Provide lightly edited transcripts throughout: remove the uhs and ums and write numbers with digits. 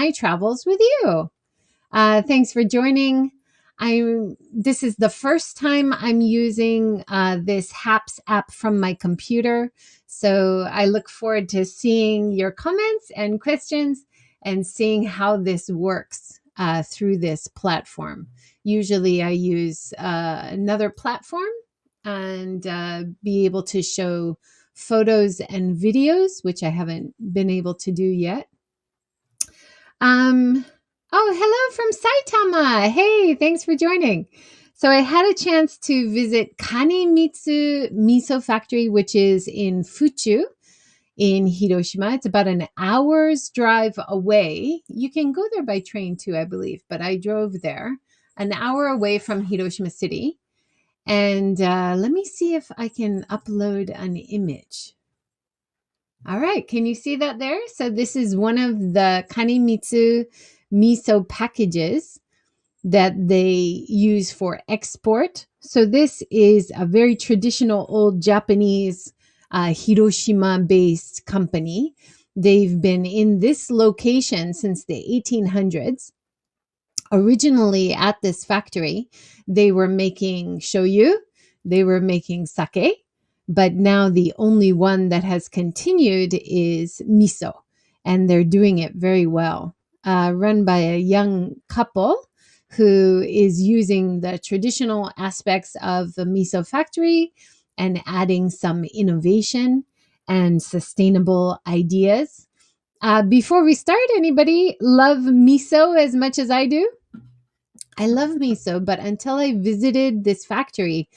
my travels with you. Thanks for joining. This is the first time I'm using this HAPS app from my computer. So I look forward to seeing your comments and questions and seeing how this works through this platform. Usually I use another platform and be able to show photos and videos, which I haven't been able to do yet. Oh, hello from Saitama. Hey, thanks for joining. So I had a chance to visit Kanemitsu Miso Factory, which is in Fuchu in Hiroshima. It's about an hour's drive away. You can go there by train too, I believe, but I drove there an hour away from Hiroshima City. And let me see if I can upload an image. All right, can you see that there? So this is one of the Kanemitsu Miso packages that they use for export. So this is a very traditional old Japanese Hiroshima-based company. They've been in this location since the 1800s. Originally at this factory, they were making shoyu, they were making sake, but now the only one that has continued is miso, and they're doing it very well. Run by a young couple who is using the traditional aspects of the Miso Factory and adding some innovation and sustainable ideas. Before we start, anybody love miso as much as I do? I love miso, but until I visited this factory,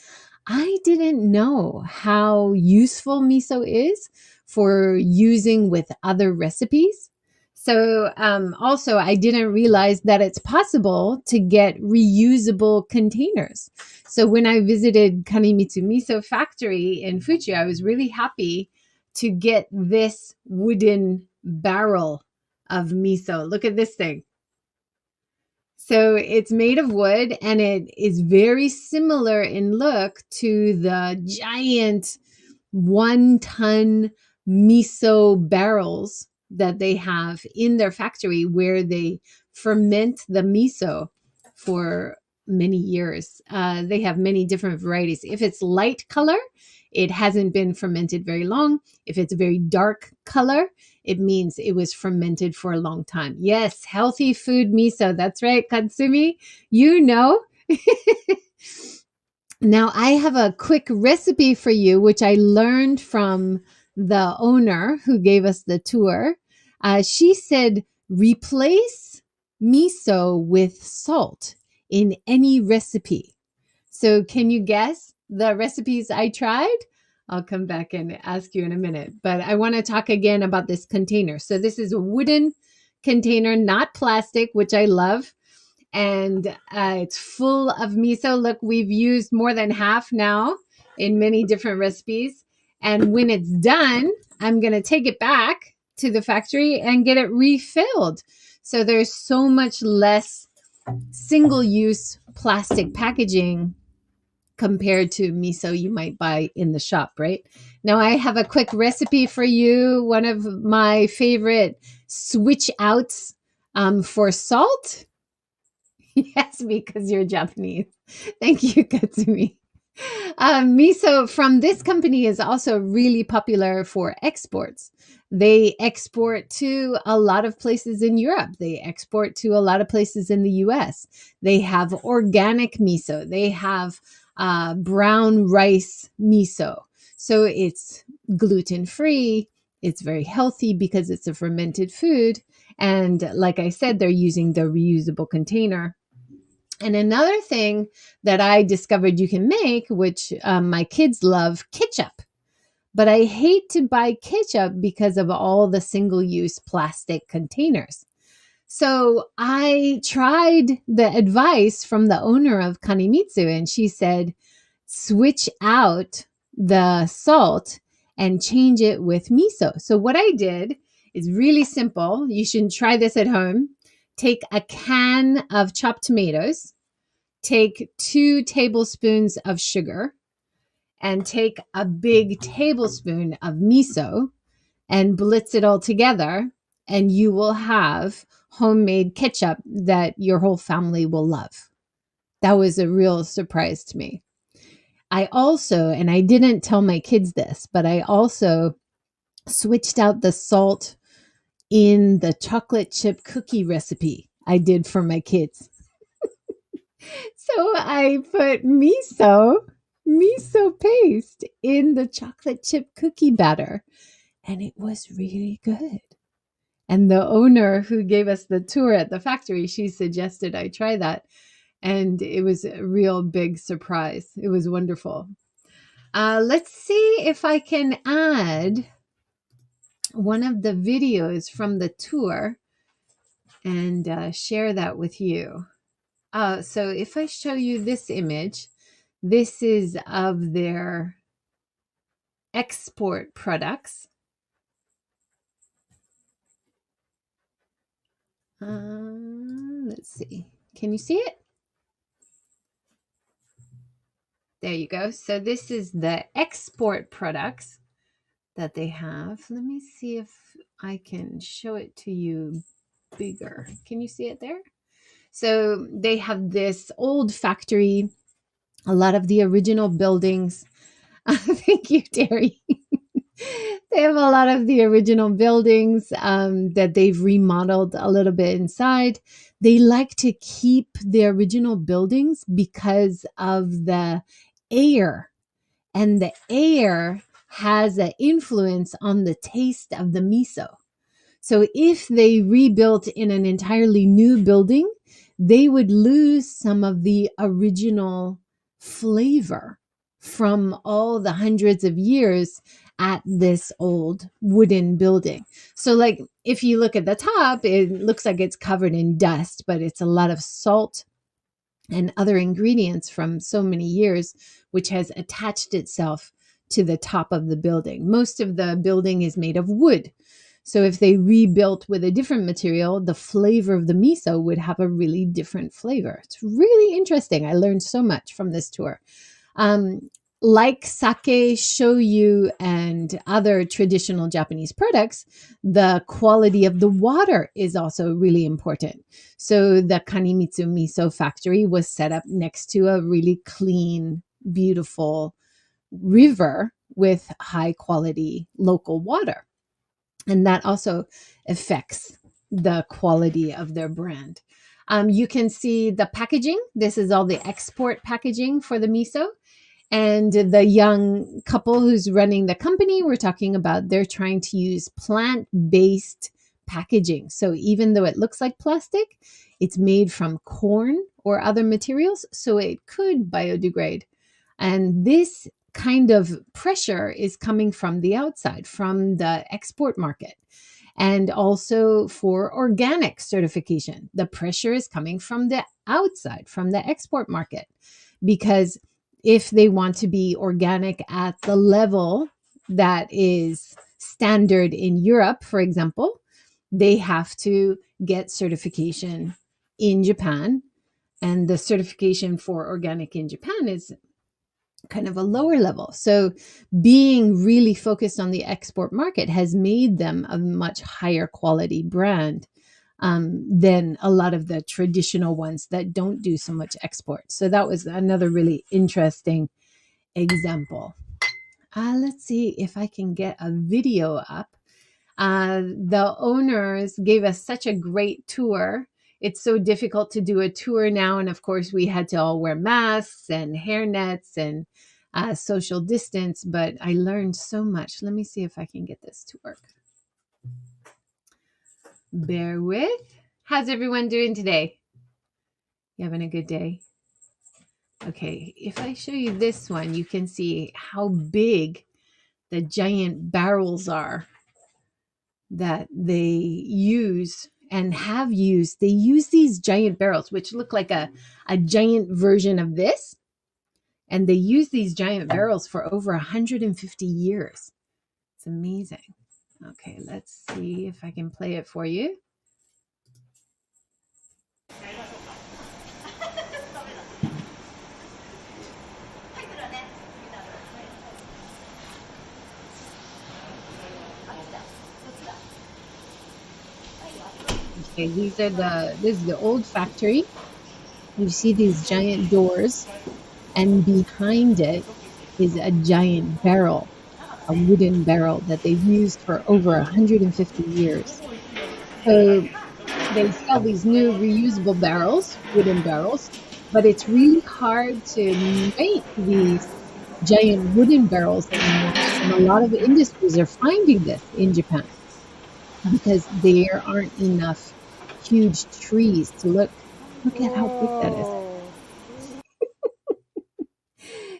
I didn't know how useful miso is for using with other recipes. So also, I didn't realize that it's possible to get reusable containers. So when I visited Kanemitsu Miso Factory in Fuchu, I was really happy to get this wooden barrel of miso. Look at this thing. So it's made of wood and it is very similar in look to the giant 1-ton miso barrels that they have in their factory where they ferment the miso for many years. They have many different varieties. If it's light color, it hasn't been fermented very long. If it's a very dark color, it means it was fermented for a long time. Yes, healthy food miso. That's right, Katsumi. You know. Now, I have a quick recipe for you, which I learned from the owner who gave us the tour. She said, replace miso with salt in any recipe. So can you guess the recipes I tried? I'll come back and ask you in a minute. But I want to talk again about this container. So this is a wooden container, not plastic, which I love. And it's full of miso. Look, we've used more than half now in many different recipes. And when it's done, I'm going to take it back to the factory and get it refilled. So there's so much less single-use plastic packaging compared to miso you might buy in the shop, right? Now I have a quick recipe for you. One of my favorite switch outs for salt. Yes, because you're Japanese. Thank you, Katsumi. Miso from this company is also really popular for exports. They export to a lot of places in Europe. They export to a lot of places in the US. They have organic miso. They have brown rice miso. So it's gluten-free. It's very healthy because it's a fermented food. And like I said, they're using the reusable container. And another thing that I discovered you can make, which my kids love, ketchup. But I hate to buy ketchup because of all the single-use plastic containers. So I tried the advice from the owner of Kanemitsu, and she said, switch out the salt and change it with miso. So what I did is really simple. You should try this at home. Take a can of chopped tomatoes, take 2 tablespoons of sugar, and take a big tablespoon of miso and blitz it all together, and you will have homemade ketchup that your whole family will love. That was a real surprise to me. I also, and I didn't tell my kids this, but I also switched out the salt in the chocolate chip cookie recipe I did for my kids. So I put miso paste in the chocolate chip cookie batter, and it was really good. And the owner who gave us the tour at the factory, she suggested I try that. And it was a real big surprise. It was wonderful. Let's see if I can add one of the videos from the tour and share that with you. So if I show you this image, this is of their export products. Let's see. Can you see it? There you go. So this is the export products that they have. Let me see if I can show it to you bigger. Can you see it there? So they have this old factory, a lot of the original buildings. Thank you, Terry. They have a lot of the original buildings that they've remodeled a little bit inside. They like to keep the original buildings because of the air, and the air has an influence on the taste of the miso. So if they rebuilt in an entirely new building, they would lose some of the original flavor from all the hundreds of years at this old wooden building. So like if you look at the top, it looks like it's covered in dust, but it's a lot of salt and other ingredients from so many years, which has attached itself to the top of the building. Most of the building is made of wood. So if they rebuilt with a different material, the flavor of the miso would have a really different flavor. It's really interesting. I learned so much from this tour. Like sake, shoyu, and other traditional Japanese products, the quality of the water is also really important. So the Kanemitsu Miso Factory was set up next to a really clean, beautiful river with high quality local water. And that also affects the quality of their brand. You can see the packaging. This is all the export packaging for the miso. And the young couple who's running the company, we're talking about they're trying to use plant-based packaging. So even though it looks like plastic, it's made from corn or other materials, so it could biodegrade. And this kind of pressure is coming from the outside, from the export market. And also for organic certification, the pressure is coming from the outside, from the export market, because if they want to be organic at the level that is standard in Europe, for example, they have to get certification in Japan. And the certification for organic in Japan is kind of a lower level. So being really focused on the export market has made them a much higher quality brand than a lot of the traditional ones that don't do so much export. So that was another really interesting example. Let's see if I can get a video up. The owners gave us such a great tour. It's so difficult to do a tour now. And of course, we had to all wear masks and hairnets and social distance, but I learned so much. Let me see if I can get this to work. Bear with. How's everyone doing today? You having a good day? Okay, if I show you this one, you can see how big the giant barrels are that they use and have used. They use these giant barrels, which look like a giant version of this. And they use these giant barrels for over 150 years. It's amazing. Okay, let's see if I can play it for you. Okay, this is the old factory. You see these giant doors, and behind it is a giant barrel, a wooden barrel that they've used for over 150 years. So they sell these new reusable barrels, wooden barrels, but it's really hard to make these giant wooden barrels anymore. And a lot of industries are finding this in Japan because there aren't enough huge trees to look at how big that is. Whoa.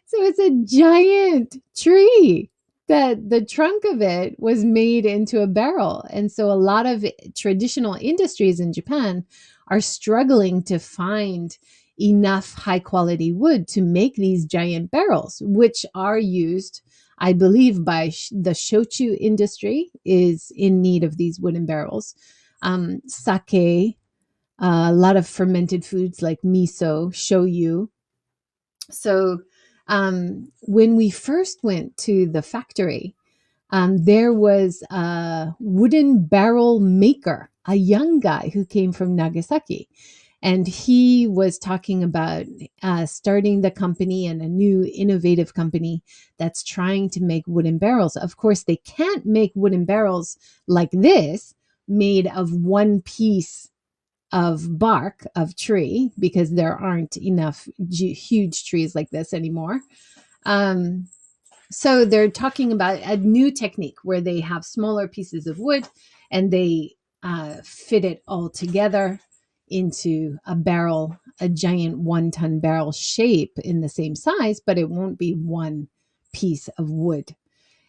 So it's a giant tree that the trunk of it was made into a barrel. And so a lot of traditional industries in Japan are struggling to find enough high quality wood to make these giant barrels, which are used, I believe, by the shochu industry is in need of these wooden barrels. Sake, a lot of fermented foods like miso, shoyu. So when we first went to the factory, there was a wooden barrel maker, a young guy who came from Nagasaki. And he was talking about starting the company and a new innovative company that's trying to make wooden barrels. Of course, they can't make wooden barrels like this, made of one piece of bark of tree, because there aren't enough huge trees like this anymore. Um, so they're talking about a new technique where they have smaller pieces of wood and they fit it all together into a barrel, a giant 1-ton barrel shape in the same size, but it won't be one piece of wood.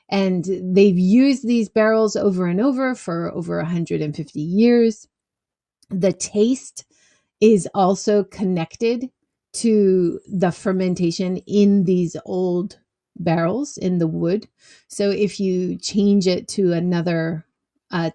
And they've used these barrels over and over for over 150 years. The taste is also connected to the fermentation in these old barrels in the wood. So if you change it to another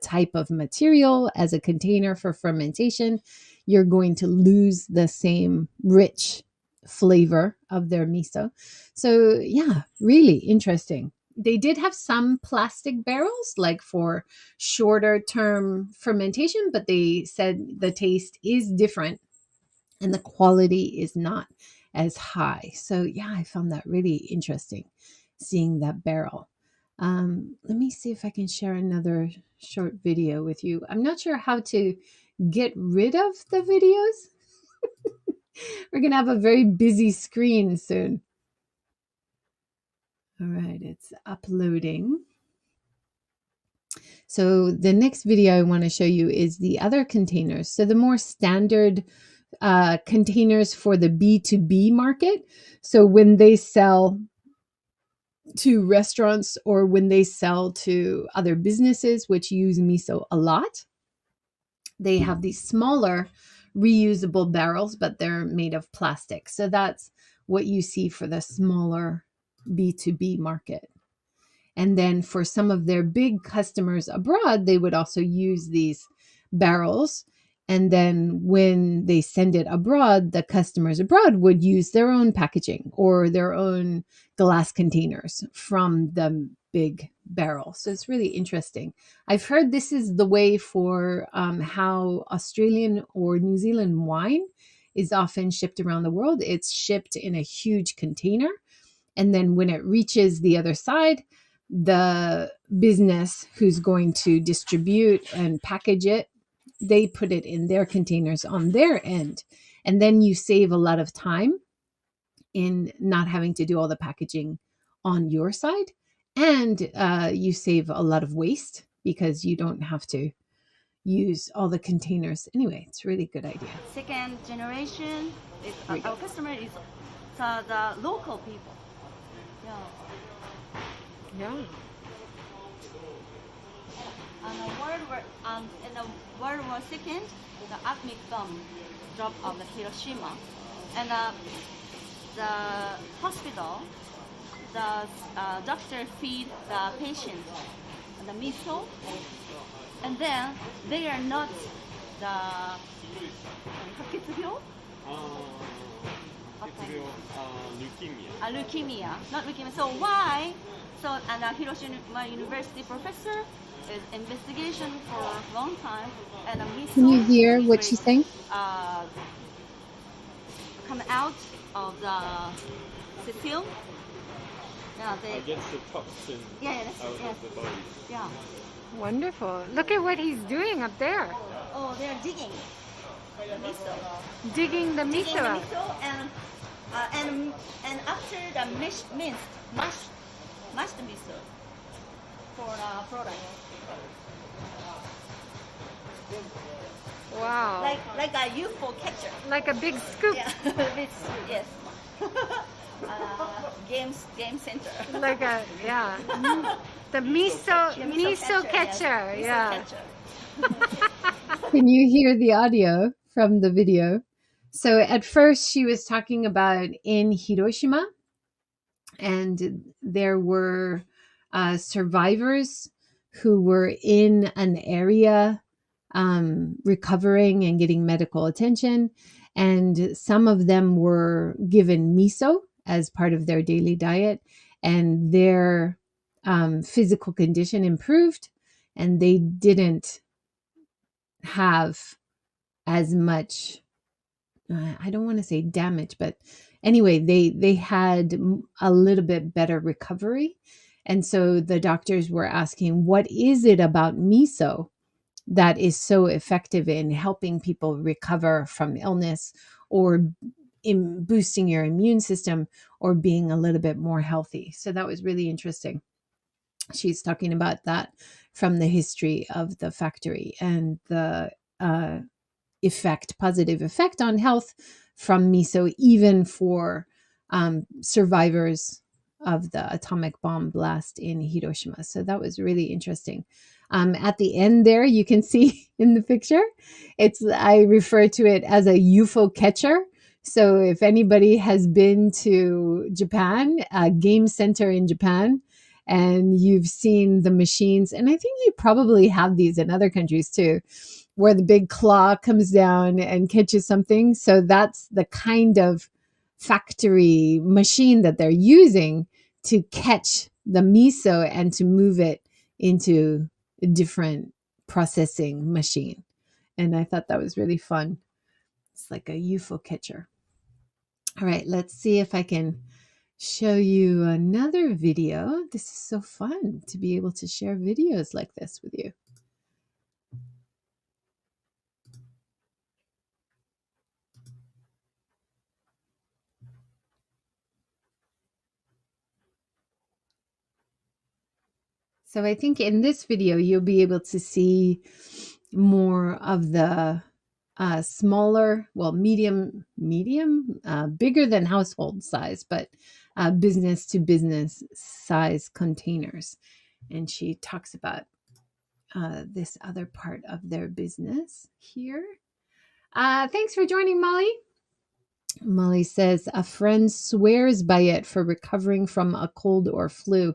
type of material as a container for fermentation, you're going to lose the same rich flavor of their miso. So, yeah, really interesting. They did have some plastic barrels, like for shorter term fermentation, but they said the taste is different and the quality is not as high. So, yeah, I found that really interesting seeing that barrel. Let me see if I can share another short video with you. I'm not sure how to get rid of the videos. We're going to have a very busy screen soon. All right, it's uploading. So the next video I want to show you is the other containers. So the more standard containers for the B2B market. So when they sell to restaurants or when they sell to other businesses which use miso a lot, they have these smaller reusable barrels, but they're made of plastic. So that's what you see for the smaller B2B market. And then for some of their big customers abroad, they would also use these barrels. And then when they send it abroad, the customers abroad would use their own packaging or their own glass containers from the big barrel. So it's really interesting. I've heard this is the way for how Australian or New Zealand wine is often shipped around the world. It's shipped in a huge container. And then when it reaches the other side, the business who's going to distribute and package it, they put it in their containers on their end. And then you save a lot of time in not having to do all the packaging on your side. And you save a lot of waste because you don't have to use all the containers. Anyway, it's a really good idea. Second generation, is, our customer is the local people. Yeah. Yeah. In the World War II, the atomic bomb dropped on the Hiroshima, and the hospital, the doctor feed the patient the miso, and then they are not the leukemia, not leukemia. So why? So and a Hiroshima University professor is investigation for a long time, and a Can you miso hear what usually she's saying? come out of the cecile. Yeah, they. Against the toxin Yeah, that's out it. Yes. of the body. Yeah. Wonderful. Look at what he's doing up there. Oh, they're digging the miso. Digging the Digging miso the out. miso and after the mashed miso for product. Wow. Like a UFO catcher. Like a big scoop. Yeah, yes. Game center. Like a, yeah. The miso catcher. Yes. Yeah. Miso catcher. Can you hear the audio from the video? So at first she was talking about in Hiroshima, and there were survivors who were in an area recovering and getting medical attention. And some of them were given miso as part of their daily diet, and their physical condition improved, and they didn't have as much, I don't want to say damage, but anyway, they had a little bit better recovery. And so the doctors were asking, what is it about miso that is so effective in helping people recover from illness, or in boosting your immune system, or being a little bit more healthy? So that was really interesting. She's talking about that from the history of the factory and the positive effect on health from miso, even for survivors of the atomic bomb blast in Hiroshima. So that was really interesting. At the end there, you can see in the picture, I refer to it as a UFO catcher. So if anybody has been to Japan, a game center in Japan, and you've seen the machines, and I think you probably have these in other countries too, where the big claw comes down and catches something. So that's the kind of factory machine that they're using to catch the miso and to move it into a different processing machine. And I thought that was really fun. It's like a UFO catcher. All right, let's see if I can show you another video. This is so fun to be able to share videos like this with you. So I think in this video, you'll be able to see more of the smaller, well, medium, bigger than household size, but business to business size containers. And she talks about this other part of their business here. Thanks for joining, Molly. Molly says, a friend swears by it for recovering from a cold or flu.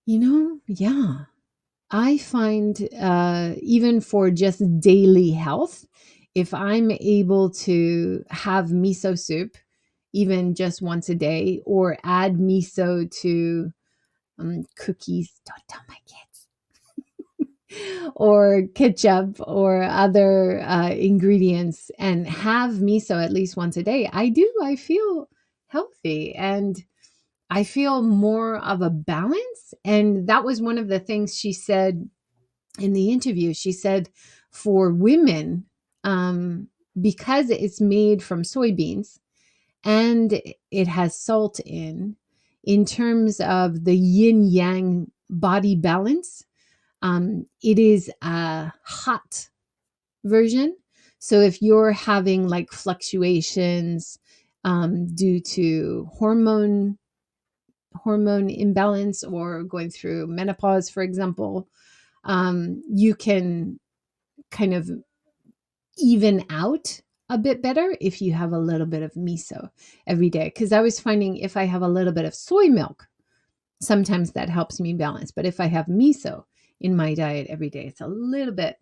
Yeah. I find even for just daily health, if I'm able to have miso soup, even just once a day, or add miso to cookies, don't tell my kids, or ketchup or other ingredients, and have miso at least once a day, I feel healthy and I feel more of a balance. And that was one of the things she said in the interview. She said for women, because it's made from soybeans and it has salt in terms of the yin yang body balance, it is a hot version. So if you're having like fluctuations due to hormone imbalance, or going through menopause, for example, you can kind of even out a bit better if you have a little bit of miso every day. Because I was finding if I have a little bit of soy milk, sometimes that helps me balance. But if I have miso in my diet every day, it's a little bit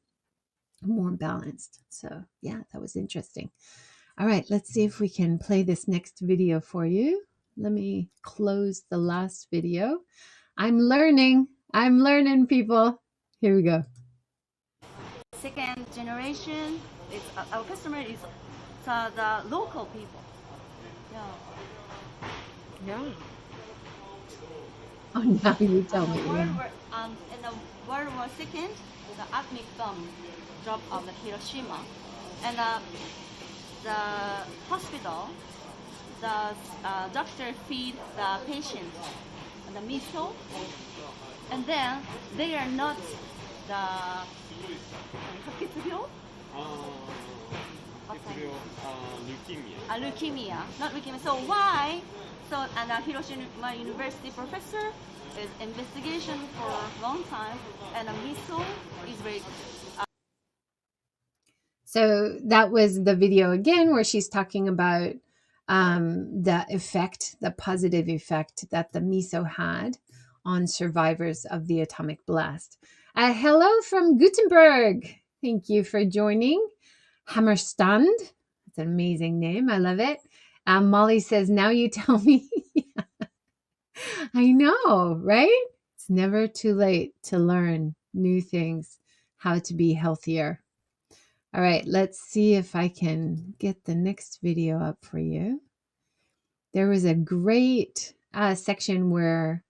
more balanced. So yeah, that was interesting. All right, let's see if we can play this next video for you. Let me close the last video. I'm learning, people. Here we go. Second generation, it's, our customer is the local people. Yeah. Yeah. Oh, now you tell me. In the World War II, the atomic bomb dropped on the Hiroshima, and the hospital, the doctor feed the patient the miso, and then they are not the leukemia, not leukemia. So why? So and Hiroshima University professor is investigation for a long time, and miso is very. So that was the video again where she's talking about the effect, the positive effect that the miso had on survivors of the atomic blast. Hello from Gutenberg. Thank you for joining. Hammerstand. It's an amazing name. I love it. Molly says, now you tell me. I know, right? It's never too late to learn new things, how to be healthier. All right, let's see if I can get the next video up for you. There was a great section where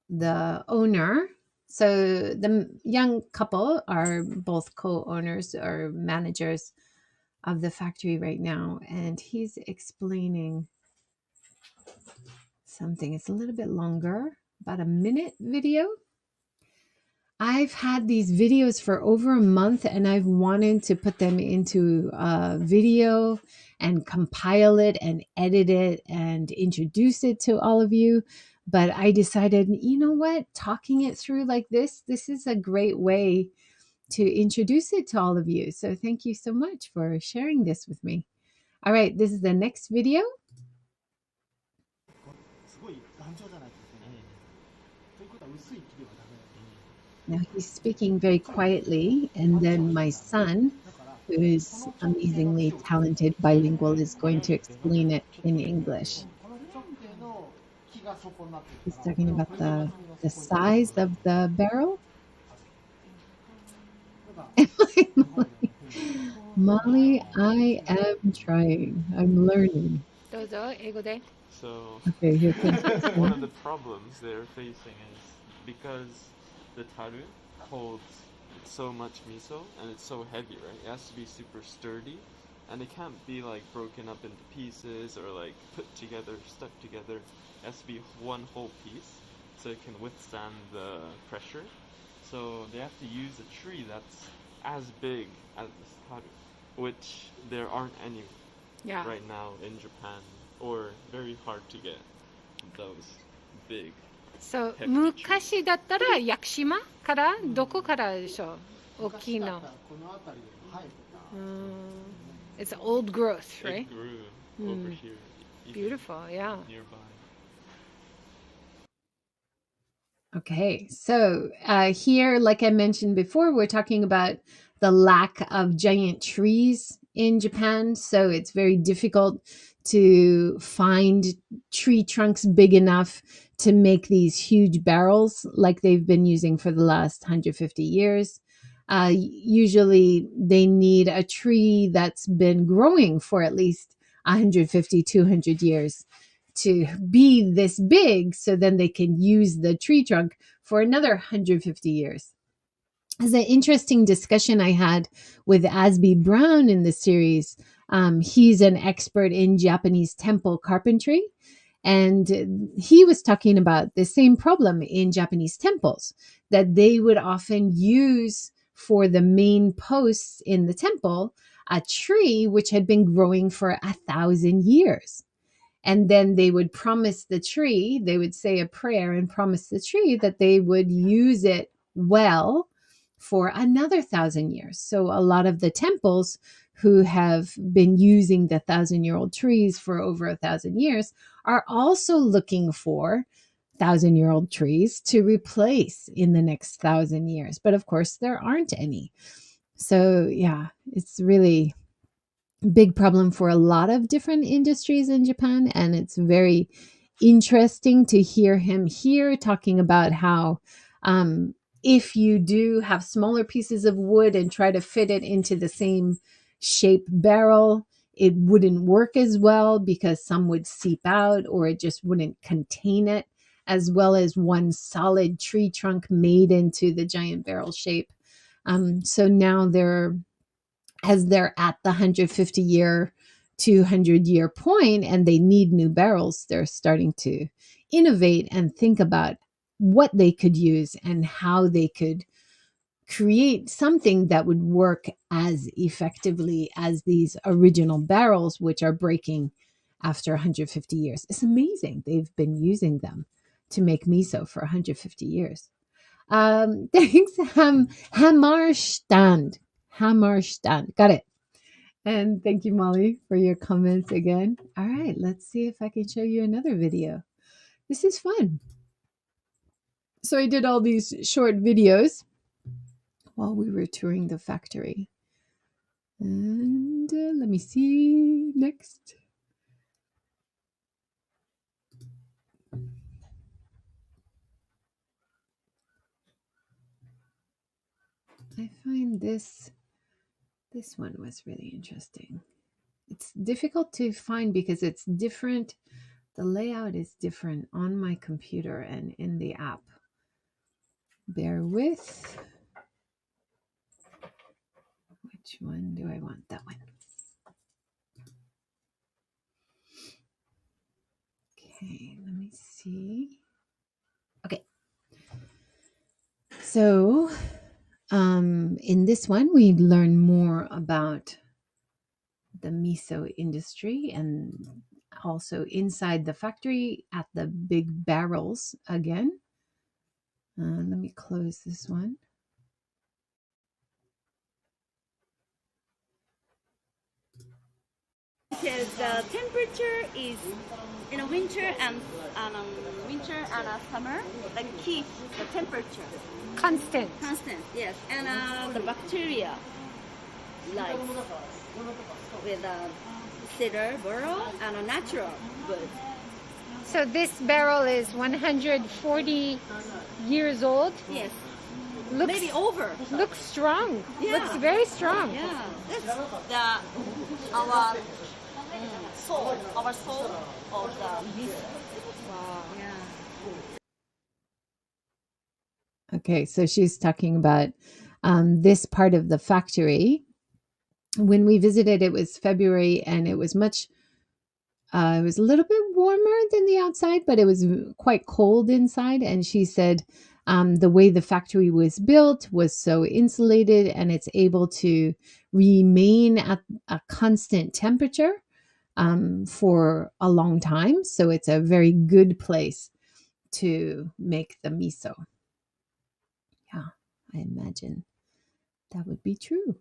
the owner, so the young couple are both co-owners or managers of the factory right now, and he's explaining something. It's a little bit longer, about a minute video. I've had these videos for over a month and I've wanted to put them into a video and compile it and edit it and introduce it to all of you. But I decided, you know what, talking it through like this is a great way to introduce it to all of you. So thank you so much for sharing this with me. All right, this is the next video. Now he's speaking very quietly, and then my son, who is amazingly talented bilingual, is going to explain it in English. He's talking about the size of the barrel. Molly, I am trying. I'm learning. どうぞ、英語で。 So Okay, here comes one of the problems they're facing is because the taru holds so much miso and it's so heavy, right? It has to be super sturdy and it can't be like broken up into pieces or like put together, stuck together. It has to be one whole piece so it can withstand the pressure. So they have to use a tree that's as big as this taru, which there aren't any Yeah. right now in Japan, or very hard to get those big. そう、昔だったら屋久島からどこからでしょう、大きいの。It's old growth, right? It grew over here. even Beautiful, yeah. Nearby. Okay, so here, like I mentioned before, we're talking about the lack of giant trees in Japan. So it's very difficult to find tree trunks big enough to make these huge barrels like they've been using for the last 150 years. Usually they need a tree that's been growing for at least 150, 200 years to be this big, so then they can use the tree trunk for another 150 years. As an interesting discussion I had with Asby Brown in the series. He's an expert in Japanese temple carpentry, and he was talking about the same problem in Japanese temples, that they would often use for the main posts in the temple a tree which had been growing for 1,000 years. And then they would promise the tree, they would say a prayer and promise the tree that they would use it well for another 1,000 years. So a lot of the temples who have been using the 1,000-year-old trees for over 1,000 years are also looking for 1,000-year-old trees to replace in the next 1,000 years. But of course, there aren't any. So yeah, it's really big problem for a lot of different industries in Japan, and it's very interesting to hear him here talking about how If you do have smaller pieces of wood and try to fit it into the same shape barrel, it wouldn't work as well because some would seep out or it just wouldn't contain it as well as one solid tree trunk made into the giant barrel shape. So now as they're at the 150-year, 200-year point and they need new barrels, they're starting to innovate and think about what they could use and how they could create something that would work as effectively as these original barrels, which are breaking after 150 years. It's amazing. They've been using them to make miso for 150 years. Thanks, Hammarstand. Hammarstand. Got it. And thank you, Molly, for your comments again. All right, let's see if I can show you another video. This is fun. So I did all these short videos while we were touring the factory. And let me see next. I find this one was really interesting. It's difficult to find because it's different. The layout is different on my computer and in the app. Bear with. Which one do I want? That one. Okay, let me see. Okay. So, in this one, we learn more about the miso industry and also inside the factory at the big barrels again. Let me close this one. Because the temperature is in winter and summer, like keep the temperature Constant. constant. Yes, and the bacteria life with a cedar burrow and a natural wood. So this barrel is 140 years old. Yes, Looks, maybe over. looks strong. Yeah. Looks very strong. Yeah, that's our soul of the miso. Wow. Yeah. Okay, so she's talking about this part of the factory. When we visited, it was February and it was much, it was a little bit warmer than the outside, but it was quite cold inside. And she said the way the factory was built was so insulated and it's able to remain at a constant temperature for a long time. So it's a very good place to make the miso. Yeah, I imagine that would be true.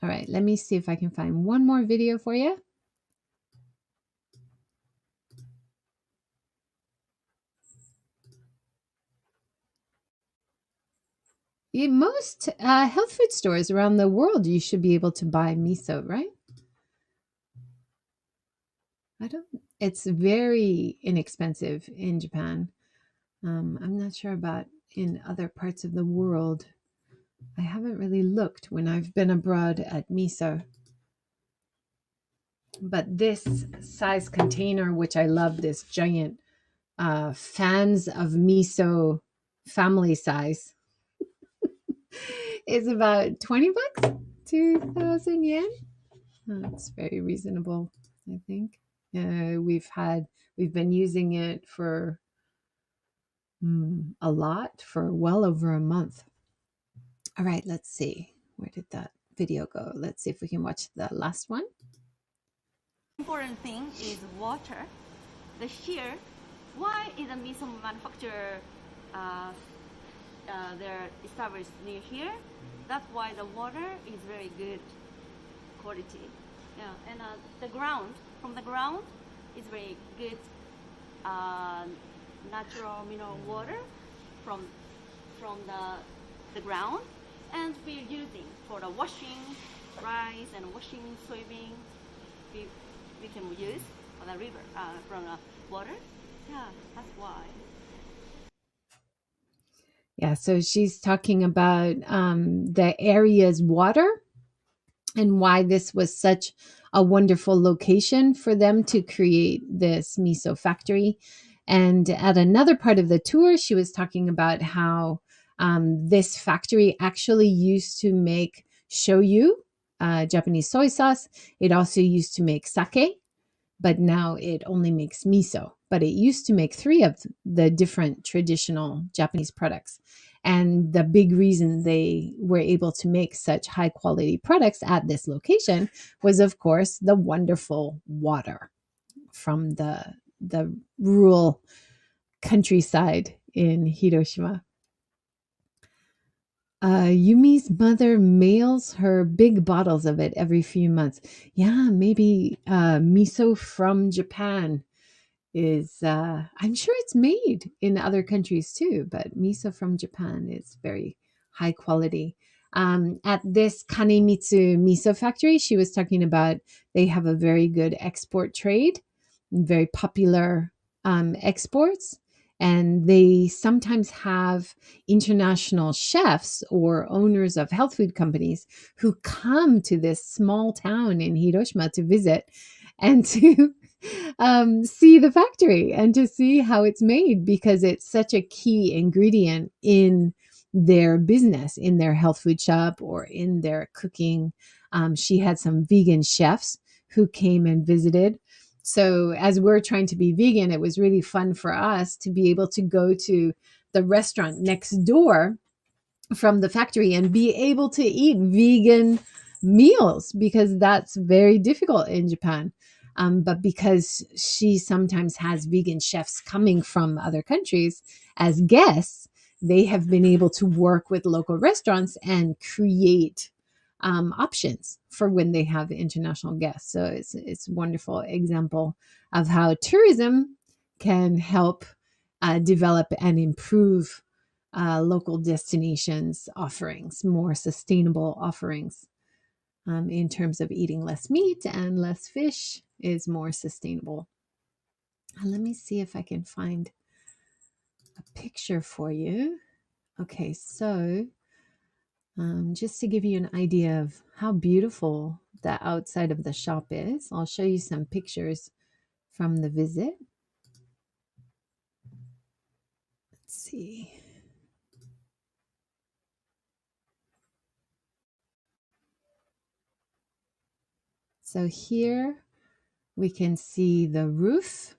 All right, let me see if I can find one more video for you. In most health food stores around the world, you should be able to buy miso, right? It's very inexpensive in Japan. I'm not sure about in other parts of the world. I haven't really looked when I've been abroad at miso. But this size container, which I love, this giant fans of miso family size, is about 20 bucks, 2,000 yen. That's very reasonable, I think. We've been using it for a lot for well over a month. All right, let's see. Where did that video go? Let's see if we can watch the last one. Important thing is water. Here, why is a miso manufacturer they're established near here? That's why the water is very good quality. Yeah, and from the ground is very good natural mineral water from the ground, and we're using for the washing rice and washing soybean. We can use from the river from the water. Yeah, that's why. Yeah, so she's talking about the area's water and why this was such a wonderful location for them to create this miso factory. And at another part of the tour, she was talking about how this factory actually used to make shoyu, Japanese soy sauce. It also used to make sake, but now it only makes miso. But it used to make 3 of the different traditional Japanese products. And the big reason they were able to make such high quality products at this location was, of course, the wonderful water from the rural countryside in Hiroshima. Yumi's mother mails her big bottles of it every few months. Yeah, maybe miso from Japan is, I'm sure it's made in other countries too, but miso from Japan is very high quality. At this Kanemitsu Miso Factory, she was talking about they have a very good export trade, very popular exports. And they sometimes have international chefs or owners of health food companies who come to this small town in Hiroshima to visit and to see the factory and to see how it's made, because it's such a key ingredient in their business, in their health food shop or in their cooking. She had some vegan chefs who came and visited. So as we're trying to be vegan, it was really fun for us to be able to go to the restaurant next door from the factory and be able to eat vegan meals, because that's very difficult in Japan. But because she sometimes has vegan chefs coming from other countries as guests, they have been able to work with local restaurants and create options for when they have international guests. So it's a wonderful example of how tourism can help develop and improve local destinations offerings, more sustainable offerings in terms of eating less meat and less fish is more sustainable. Let me see if I can find a picture for you. Okay, so just to give you an idea of how beautiful the outside of the shop is, I'll show you some pictures from the visit. Let's see. So here we can see the roof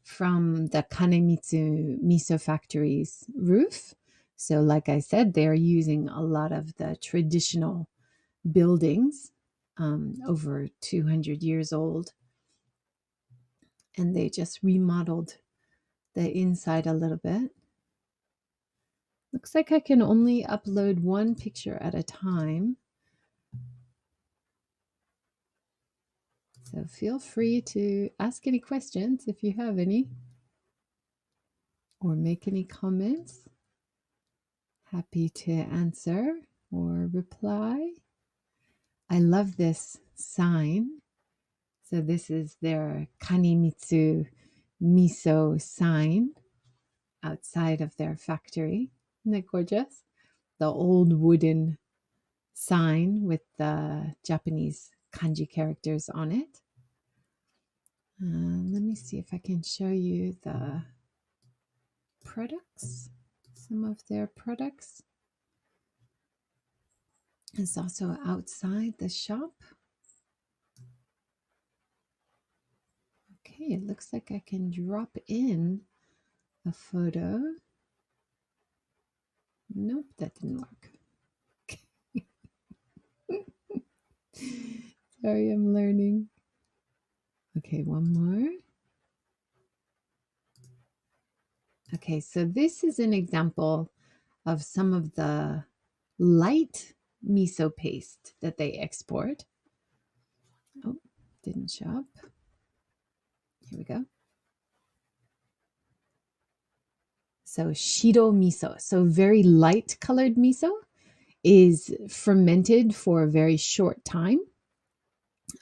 from the Kanemitsu Miso Factory's roof. So like I said, they're using a lot of the traditional buildings, over 200 years old. And they just remodeled the inside a little bit. Looks like I can only upload one picture at a time. So feel free to ask any questions if you have any, or make any comments. Happy to answer or reply. I love this sign. So this is their Kanemitsu Miso sign outside of their factory. Isn't that gorgeous? The old wooden sign with the Japanese kanji characters on it. Let me see if I can show you the products, some of their products. It's also outside the shop. Okay, it looks like I can drop in a photo. Nope, that didn't work. Sorry, I'm learning. Okay, one more. Okay, so this is an example of some of the light miso paste that they export. Oh, didn't show up. Here we go. So Shiro Miso, so very light colored miso, is fermented for a very short time.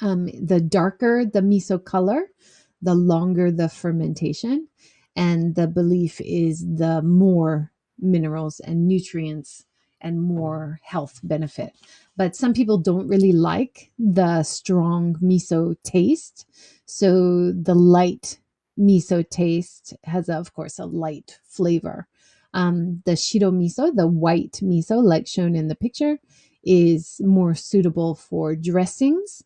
The darker the miso color, the longer the fermentation. And the belief is the more minerals and nutrients and more health benefit. But some people don't really like the strong miso taste. So the light miso taste has, of course, a light flavor. The Shiro Miso, the white miso, like shown in the picture, is more suitable for dressings.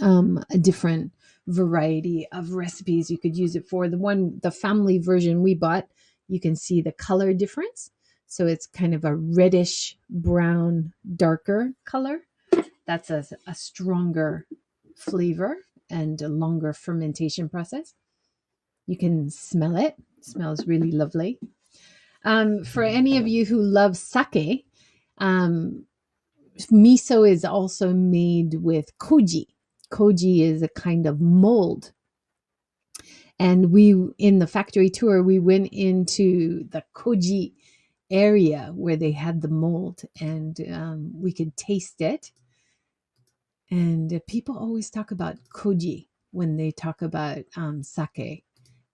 A different variety of recipes you could use it for. The family version we bought, you can see the color difference. So it's kind of a reddish brown, darker color. That's a stronger flavor and a longer fermentation process. You can smell it. It smells really lovely. For any of you who love sake, miso is also made with koji. Koji is a kind of mold. And in the factory tour, we went into the koji area where they had the mold, and we could taste it. And people always talk about koji when they talk about sake.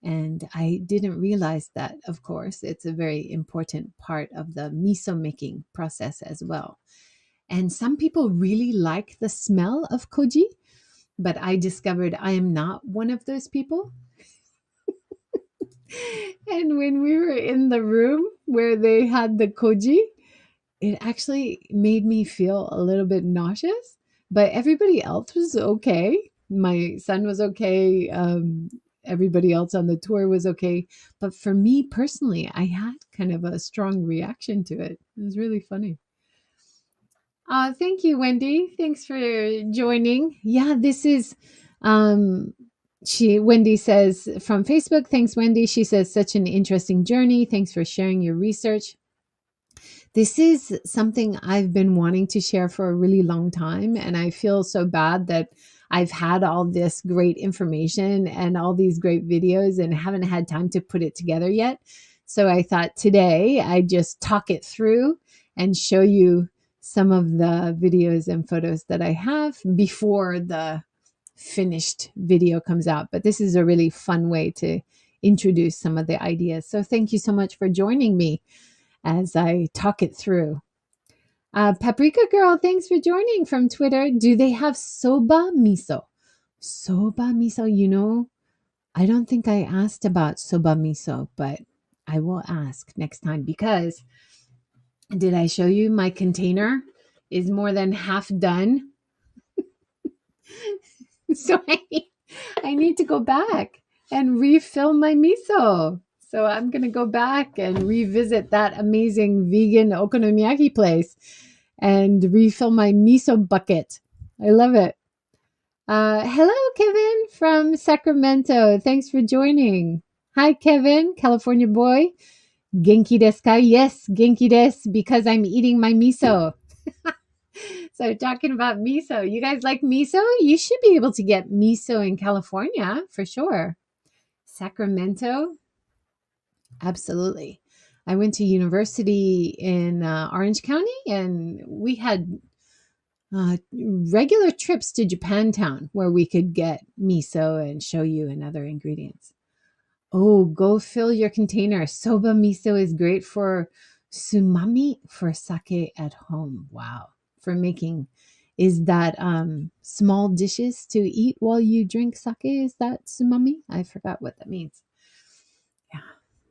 And I didn't realize that, of course, it's a very important part of the miso making process as well. And some people really like the smell of koji, but I discovered I am not one of those people. And when we were in the room where they had the koji, it actually made me feel a little bit nauseous, but everybody else was okay. My son was okay. Everybody else on the tour was okay. But for me personally, I had kind of a strong reaction to it. It was really funny. Thank you, Wendy. Thanks for joining. Yeah, this is Wendy says from Facebook, thanks, Wendy. She says, such an interesting journey. Thanks for sharing your research. This is something I've been wanting to share for a really long time, and I feel so bad that I've had all this great information and all these great videos and haven't had time to put it together yet. So I thought today I'd just talk it through and show you some of the videos and photos that I have before the finished video comes out. But this is a really fun way to introduce some of the ideas. So thank you so much for joining me as I talk it through. Paprika Girl, thanks for joining from Twitter. Do they have soba miso? Soba miso, I don't think I asked about soba miso, but I will ask next time, because did I show you my container is more than half done? So I need to go back and refill my miso. So I'm going to go back and revisit that amazing vegan okonomiyaki place and refill my miso bucket. I love it. Hello, Kevin from Sacramento. Thanks for joining. Hi, Kevin, California boy. Genki desu ka? Yes, genki desu, because I'm eating my miso. So talking about miso, you guys like miso? You should be able to get miso in California for sure. Sacramento, absolutely. I went to university in Orange County, and we had regular trips to Japantown where we could get miso and shoyu and other ingredients. Oh, go fill your container. Soba miso is great for sumami for sake at home. Wow. For making, is that small dishes to eat while you drink sake? Is that sumami? I forgot what that means. Yeah,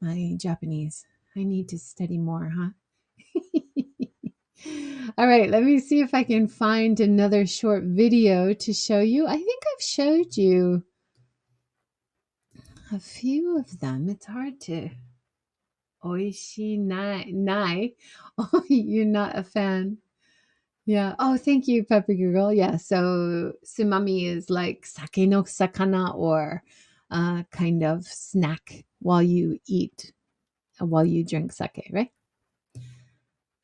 my Japanese. I need to study more, huh? All right, let me see if I can find another short video to show you. I think I've showed you a few of them. It's hard to. Oishi nai. Oh, you're not a fan. Yeah. Oh, thank you, Paprika Girl. Yeah. So sumami is like sake no sakana, or kind of snack while you eat, while you drink sake, right?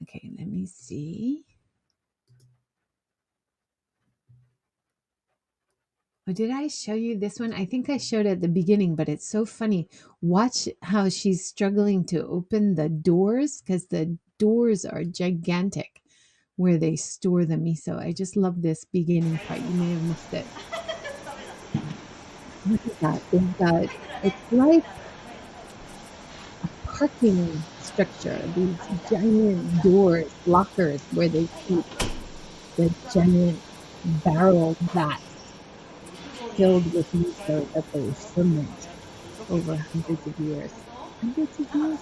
Okay, let me see. Oh, did I show you this one? I think I showed it at the beginning, but it's so funny. Watch how she's struggling to open the doors, because the doors are gigantic where they store the miso. I just love this beginning part. You may have missed it. Look at that. It's like a parking structure, these giant doors, lockers where they keep the giant barrel vats filled with miso that they ferment over hundreds of years. Hundreds of years?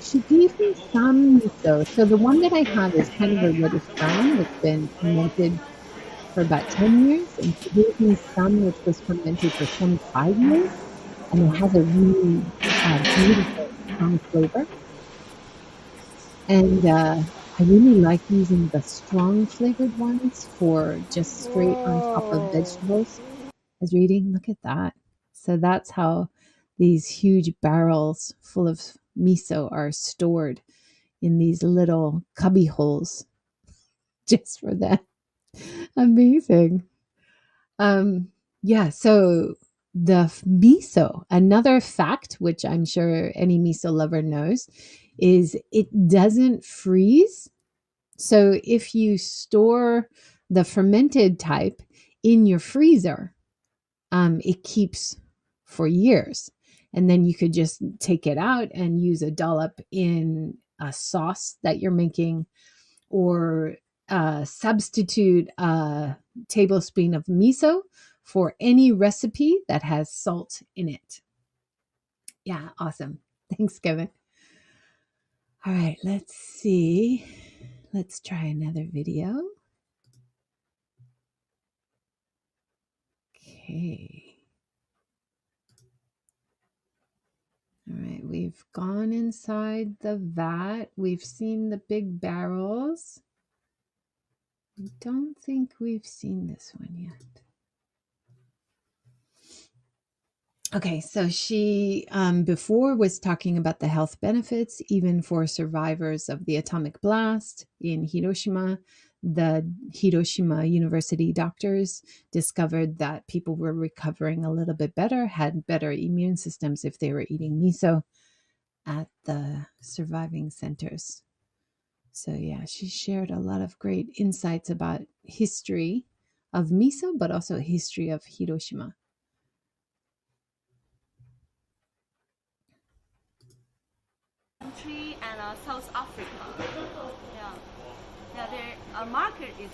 She gave me some miso. So the one that I have is kind of a reddish brown. It's been fermented for about 10 years. And she gave me some which was fermented for 25 years. And it has a really beautiful, strong flavor. And I really like using the strong flavored ones for just straight on top of vegetables. I was reading, look at that. So that's how these huge barrels full of miso are stored in these little cubby holes just for that. Amazing. Yeah, so the miso, another fact, which I'm sure any miso lover knows, is it doesn't freeze. So if you store the fermented type in your freezer, it keeps for years. And then you could just take it out and use a dollop in a sauce that you're making, or substitute a tablespoon of miso for any recipe that has salt in it. Yeah, awesome. Thanks, Kevin. All right, let's see. Let's try another video. Okay. All right, we've gone inside the vat. We've seen the big barrels. I don't think we've seen this one yet. Okay, so she before was talking about the health benefits, even for survivors of the atomic blast in Hiroshima. The Hiroshima University doctors discovered that people were recovering a little bit better, had better immune systems if they were eating miso at the surviving centers. So yeah, she shared a lot of great insights about history of miso, but also history of Hiroshima. Country and South Africa. Yeah, yeah. Their market is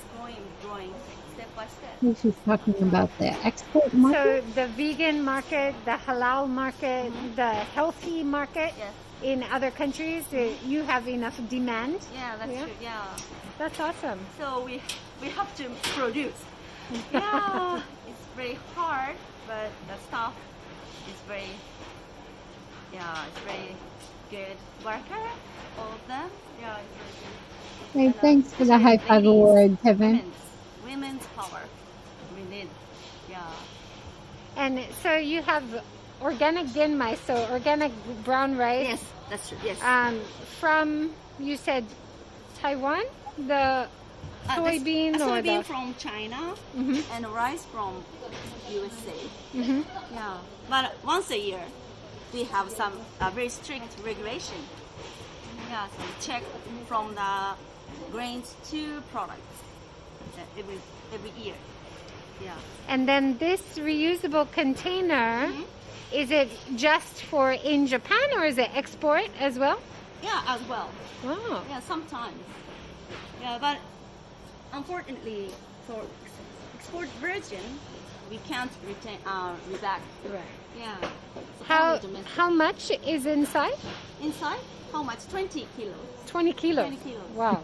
growing step by step. She's talking about the export market. So the vegan market, the halal market, the healthy market Yes. in other countries, you have enough demand. Yeah, that's Yeah. true. Yeah. That's awesome. So we have to produce. Yeah, it's very hard, but the staff is very good worker. All of them. Yeah, it's very good. Hey, And, thanks for the especially high five ladies, award, Kevin. Women's power. We need. Yeah. And so you have organic genmai, so organic brown rice. Yes, that's true. Yes. From, you said, Taiwan? The soybean a or soybean the... from China Mhm. and rice from USA. Mhm. Yeah, but once a year we have some very strict regulation. Yeah, so we check from the grains to products every year. Yeah. And then this reusable container, Mhm. is it just for in Japan or is it export as well? Yeah, as well. Oh. Yeah, sometimes. Yeah, but unfortunately for export version, we can't retain reback. Right. Yeah. So How only domestic. how much is inside? Inside? How much? 20 kilos. 20 kilos. 20 kilos. Wow.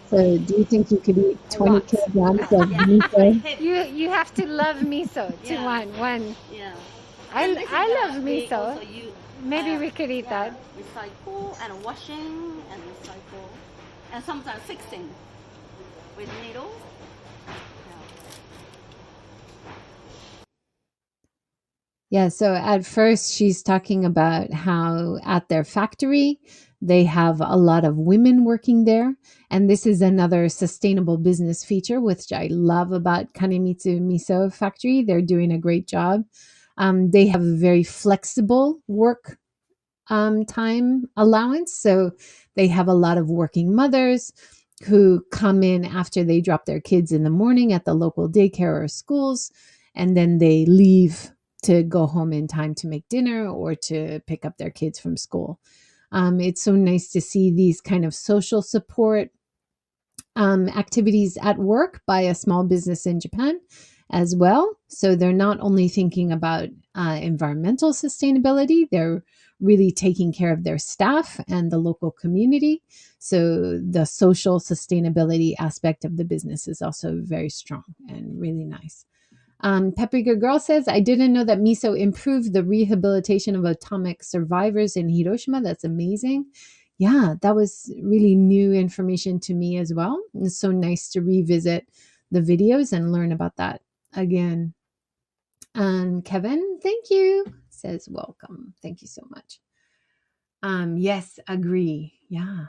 So do you think you could eat 20 Lots. kilograms of miso? You have to love miso to Yeah. want one. Yeah. I And this is love we miso. also use, Maybe we could eat that. Recycle and washing and recycle and sometimes fixing with needles. Yeah, so at first she's talking about how at their factory they have a lot of women working there. And this is another sustainable business feature, which I love about Kanemitsu Miso Factory. They're doing a great job. They have a very flexible work time allowance. So they have a lot of working mothers who come in after they drop their kids in the morning at the local daycare or schools, and then they leave to go home in time to make dinner or to pick up their kids from school. It's so nice to see these kind of social support activities at work by a small business in Japan as well. So they're not only thinking about environmental sustainability, they're really taking care of their staff and the local community. So the social sustainability aspect of the business is also very strong and really nice. Paprika Girl says, I didn't know that miso improved the rehabilitation of atomic survivors in Hiroshima. That's amazing. Yeah, that was really new information to me as well. It's so nice to revisit the videos and learn about that again. And Kevin, thank you, says welcome. Thank you so much. Yes, agree. Yeah.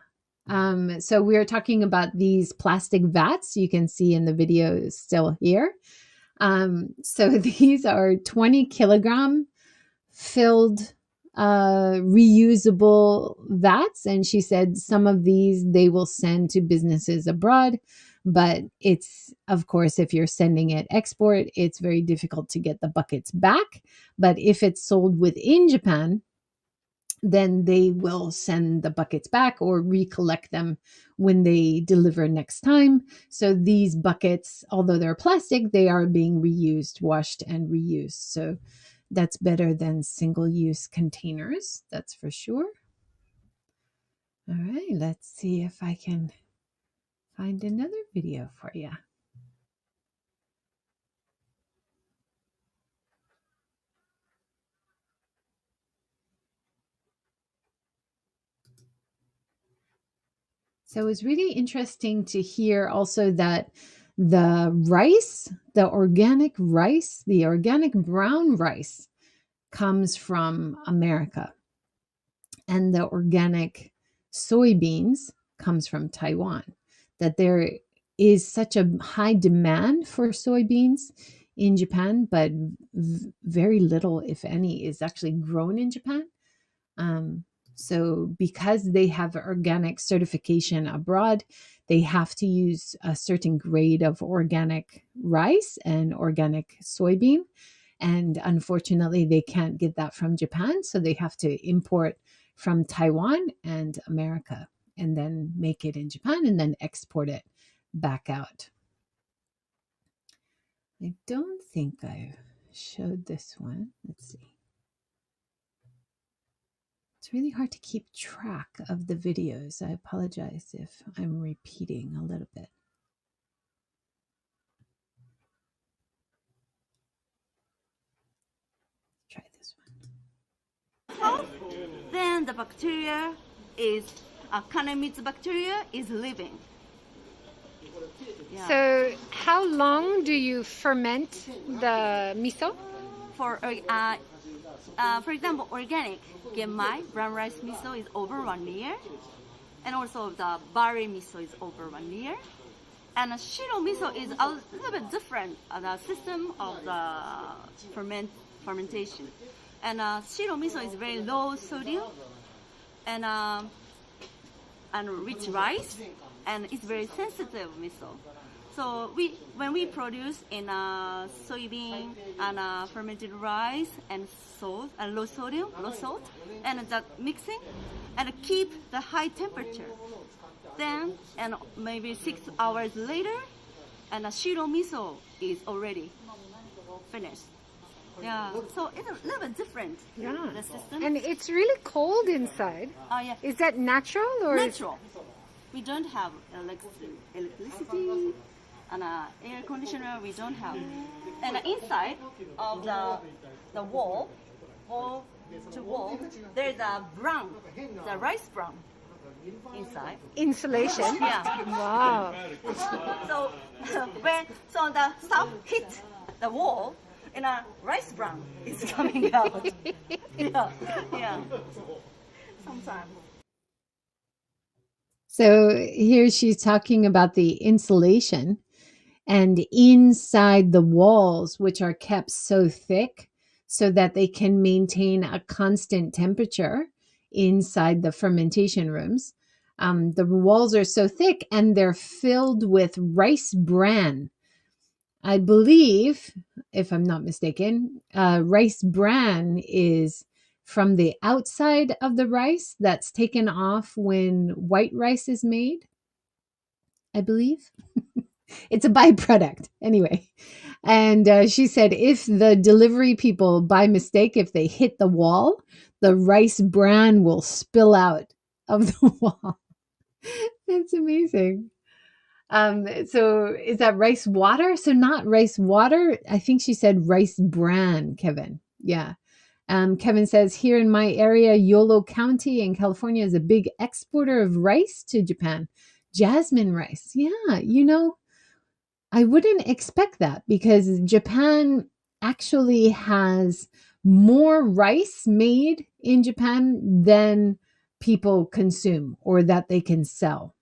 So we are talking about these plastic vats you can see in the video still here. So these are 20 kilogram filled reusable vats. And she said some of these they will send to businesses abroad. But it's, of course, if you're sending it export, it's very difficult to get the buckets back. But if it's sold within Japan, then they will send the buckets back or recollect them when they deliver next time. So these buckets, although they're plastic, they are being reused, washed and reused. So that's better than single-use containers, that's for sure. All right, let's see if I can find another video for you. So it was really interesting to hear also that the rice, the organic rice, the organic brown rice comes from America. And the organic soybeans comes from Taiwan. That there is such a high demand for soybeans in Japan, but very little, if any, is actually grown in Japan. So because they have organic certification abroad, they have to use a certain grade of organic rice and organic soybean. And unfortunately, they can't get that from Japan. So they have to import from Taiwan and America and then make it in Japan and then export it back out. I don't think I showed this one. Let's see. It's really hard to keep track of the videos. I apologize if I'm repeating a little bit. Try this one. Then the bacteria is, Kanemitsu bacteria is living. Yeah. So how long do you ferment the miso? For example, organic genmai brown rice miso is over 1 year, and also the barley miso is over 1 year. And Shiro Miso is a little bit different, the system of the fermentation. And Shiro Miso is very low sodium and rich rice, and it's very sensitive miso. So when we produce in soybean and fermented rice and salt and low sodium, low salt, and that mixing and keep the high temperature. Then and maybe 6 hours later, and the Shiro Miso is already finished. Yeah, so it's a little bit different. Yeah. The system. And it's really cold inside. Oh yeah. Is that natural or Natural. We don't have electricity and air conditioner. We don't have. And inside of the wall to wall, there's a brown, the rice brown inside. insulation? Yeah. Wow. So so the stuff hit the wall, and a rice brown is coming out. yeah. Sometimes. So here she's talking about the insulation, and inside the walls, which are kept so thick so that they can maintain a constant temperature inside the fermentation rooms. The walls are so thick and they're filled with rice bran. I believe, if I'm not mistaken, rice bran is from the outside of the rice that's taken off when white rice is made, I believe. It's a byproduct anyway. And she said if the delivery people by mistake, if they hit the wall, the rice bran will spill out of the wall. That's amazing. So is that rice water? So not rice water. I think she said rice bran, Kevin. Yeah. Kevin says here in my area, Yolo County in California is a big exporter of rice to Japan. Jasmine rice. Yeah. You know, I wouldn't expect that because Japan actually has more rice made in Japan than people consume or that they can sell.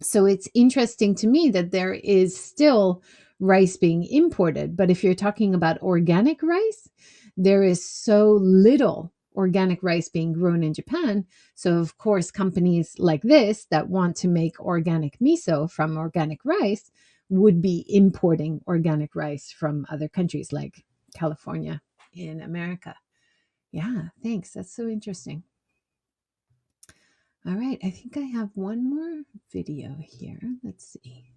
So it's interesting to me that there is still rice being imported. But if you're talking about organic rice, there is so little organic rice being grown in Japan. So, of course, companies like this that want to make organic miso from organic rice would be importing organic rice from other countries like California in America. Yeah, thanks. That's so interesting. All right, I think I have one more video here. Let's see.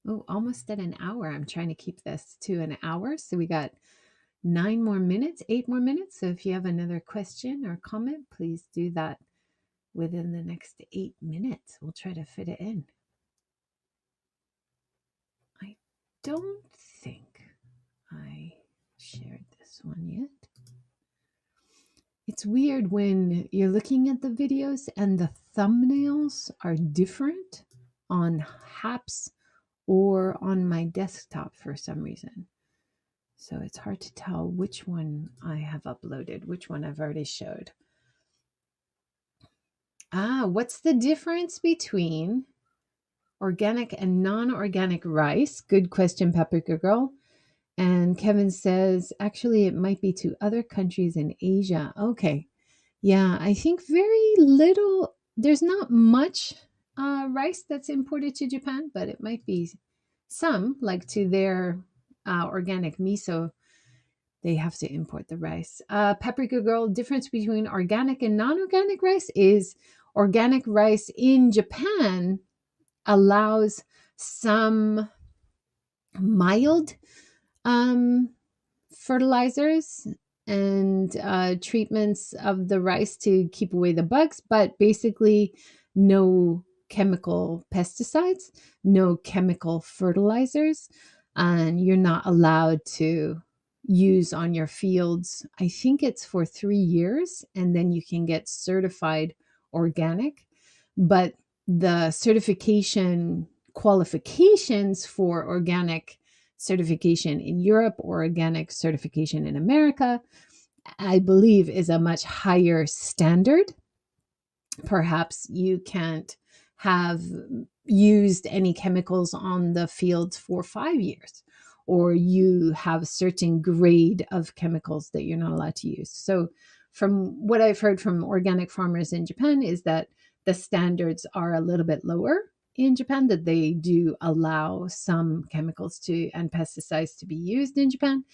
Oh, almost at an hour. I'm trying to keep this to an hour. So we got 9 more minutes, 8 more minutes. So if you have another question or comment, please do that within the next 8 minutes. We'll try to fit it in. I don't think I shared this one yet. It's weird when you're looking at the videos and the thumbnails are different on HAPS or on my desktop for some reason. So it's hard to tell which one I have uploaded, which one I've already showed. What's the difference between organic and non-organic rice? Good question, Paprika Girl. And Kevin says, actually, it might be to other countries in Asia. Okay. Yeah, I think very little, there's not much rice that's imported to Japan, but it might be some, like to their organic miso, they have to import the rice. Paprika Girl, difference between organic and non-organic rice is organic rice in Japan allows some mild fertilizers and treatments of the rice to keep away the bugs, but basically no chemical pesticides, no chemical fertilizers, and you're not allowed to use on your fields. I think it's for 3 years, and then you can get certified organic, but the certification qualifications for organic certification in Europe or organic certification in America, I believe, is a much higher standard. Perhaps you can't have used any chemicals on the fields for 5 years, or you have a certain grade of chemicals that you're not allowed to use. So from what I've heard from organic farmers in Japan is that the standards are a little bit lower in Japan, that they do allow some chemicals to and pesticides to be used in Japan.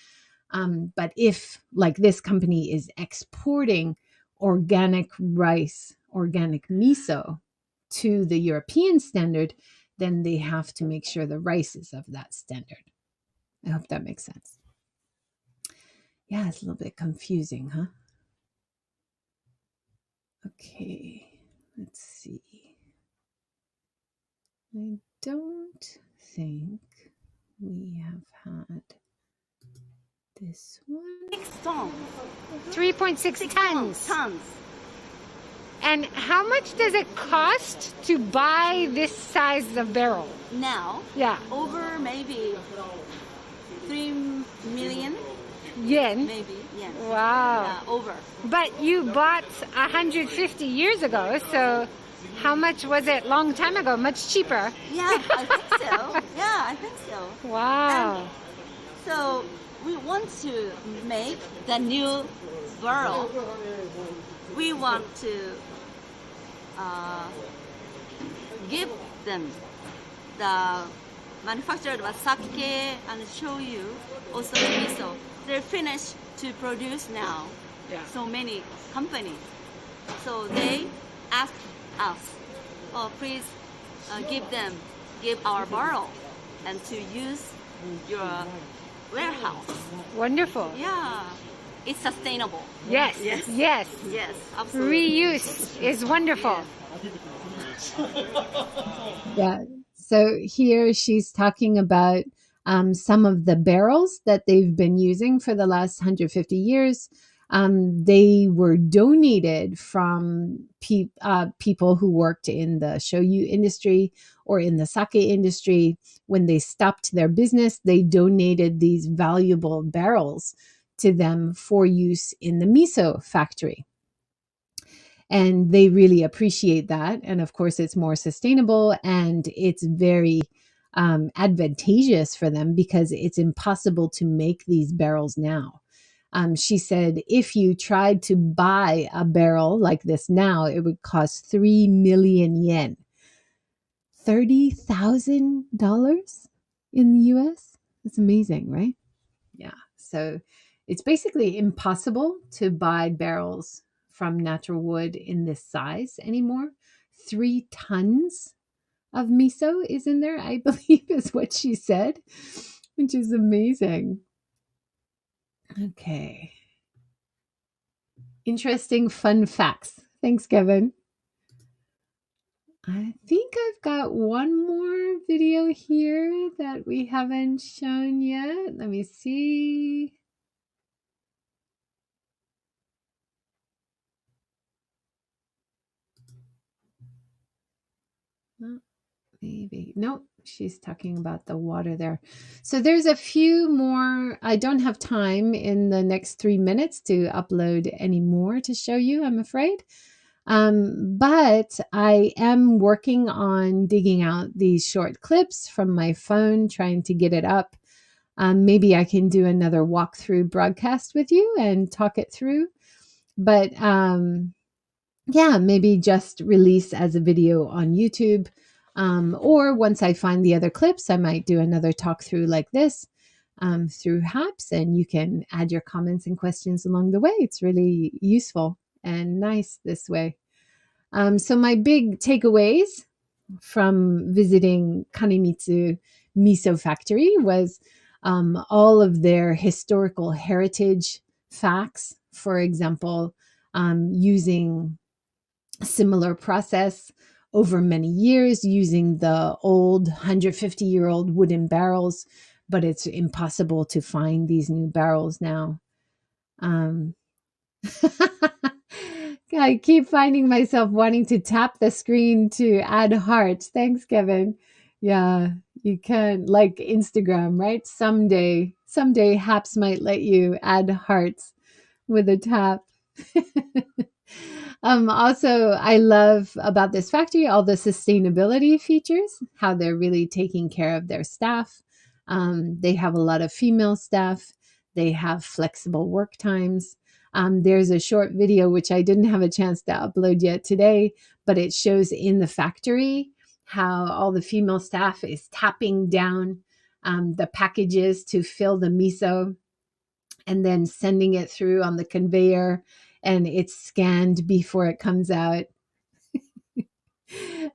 But if, like this company is exporting organic rice, organic miso to the European standard, then they have to make sure the rice is of that standard. I hope that makes sense. Yeah, it's a little bit confusing, huh? Okay, let's see. I don't think we have had this one. 6 tons. 3.6 tons. Tons. And how much does it cost to buy this size of barrel? Now, Yeah, over maybe 3 million, yen. maybe. Yes. Wow. Yeah, over. But you bought 150 years ago, so how much was it long time ago? Much cheaper. Yeah, I think so. Yeah, I think so. Wow. So we want to make the new barrel. We want to give them. The manufacturer of sake and shoyu, also miso, they're finished to produce now. Yeah. So many companies. So they asked us, oh, please give our barrel and to use your warehouse. Wonderful. Yeah, it's sustainable. Yes. Yes. Yes. Yes, absolutely. Reuse is wonderful. Yeah. So here she's talking about some of the barrels that they've been using for the last 150 years. They were donated from people who worked in the shoyu industry or in the sake industry. When they stopped their business, they donated these valuable barrels to them for use in the miso factory. And they really appreciate that. And of course, it's more sustainable and it's very advantageous for them because it's impossible to make these barrels now. She said if you tried to buy a barrel like this now, it would cost 3 million yen. $30,000 in the US? That's amazing, right? Yeah. So it's basically impossible to buy barrels from natural wood in this size anymore. 3 tons of miso is in there, I believe is what she said, which is amazing. Okay. Interesting fun facts. Thanks, Kevin. I think I've got one more video here that we haven't shown yet. Let me see. Maybe. Nope. She's talking about the water there. So there's a few more. I don't have time in the next 3 minutes to upload any more to show you, I'm afraid. But I am working on digging out these short clips from my phone, trying to get it up. Maybe I can do another walkthrough broadcast with you and talk it through. But yeah, maybe just release as a video on YouTube. Or once I find the other clips, I might do another talk through like this through HAPS, and you can add your comments and questions along the way. It's really useful and nice this way. So my big takeaways from visiting Kanemitsu Miso Factory was all of their historical heritage facts. For example, using a similar process over many years using the old 150-year-old wooden barrels, but it's impossible to find these new barrels now. I keep finding myself wanting to tap the screen to add hearts. Thanks, Kevin. Yeah, you can, like Instagram, right? Someday Haps might let you add hearts with a tap. Also, I love about this factory all the sustainability features, how they're really taking care of their staff. They have a lot of female staff. They have flexible work times. There's a short video which I didn't have a chance to upload yet today, but it shows in the factory how all the female staff is tapping down the packages to fill the miso and then sending it through on the conveyor, and it's scanned before it comes out.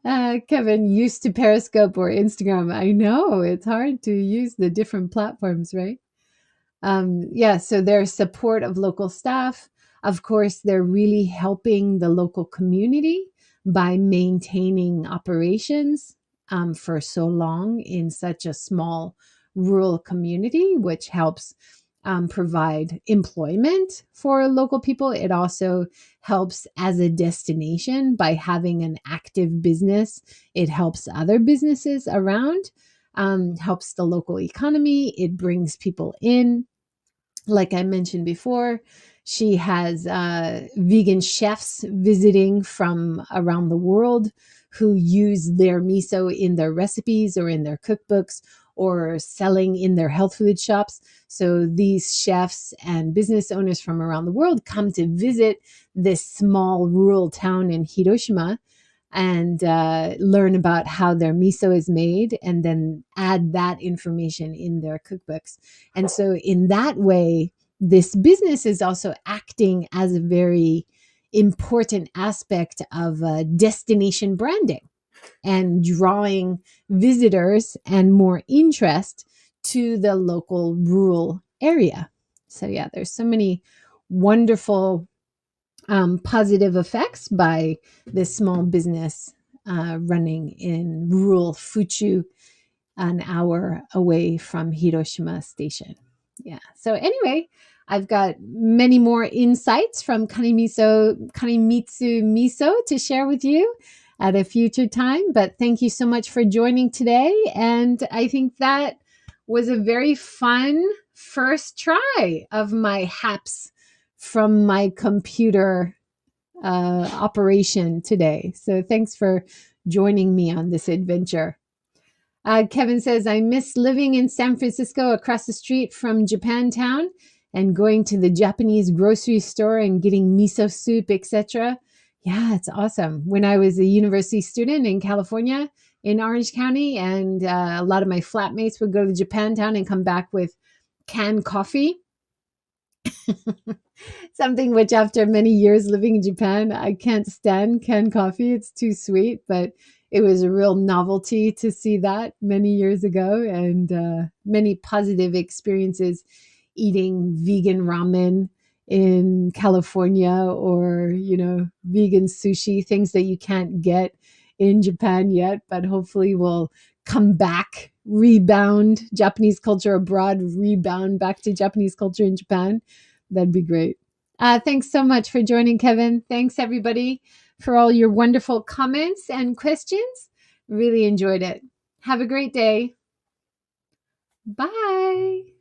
Kevin, used to Periscope or Instagram. I know it's hard to use the different platforms, right? Yeah, so their support of local staff. Of course, they're really helping the local community by maintaining operations for so long in such a small rural community, which helps provide employment for local people. It also helps as a destination by having an active business. It helps other businesses around, helps the local economy. It brings people in. Like I mentioned before, she has vegan chefs visiting from around the world who use their miso in their recipes or in their cookbooks or selling in their health food shops. So these chefs and business owners from around the world come to visit this small rural town in Hiroshima and learn about how their miso is made, and then add that information in their cookbooks. And so in that way, this business is also acting as a very important aspect of destination branding and drawing visitors and more interest to the local rural area. So yeah, there's so many wonderful positive effects by this small business running in rural Fuchu, an hour away from Hiroshima Station. Yeah. So anyway, I've got many more insights from Kanemitsu Miso to share with you at a future time. But thank you so much for joining today. And I think that was a very fun first try of my haps from my computer operation today. So thanks for joining me on this adventure. Kevin says, I miss living in San Francisco across the street from Japantown and going to the Japanese grocery store and getting miso soup, etc. Yeah, it's awesome. When I was a university student in California, in Orange County, and a lot of my flatmates would go to Japantown and come back with canned coffee. Something which, after many years living in Japan, I can't stand canned coffee. It's too sweet, but it was a real novelty to see that many years ago, and many positive experiences eating vegan ramen in California, or, vegan sushi, things that you can't get in Japan yet, but hopefully will come back, rebound, Japanese culture abroad, rebound back to Japanese culture in Japan. That'd be great. Thanks so much for joining, Kevin. Thanks, everybody, for all your wonderful comments and questions. Really enjoyed it. Have a great day. Bye.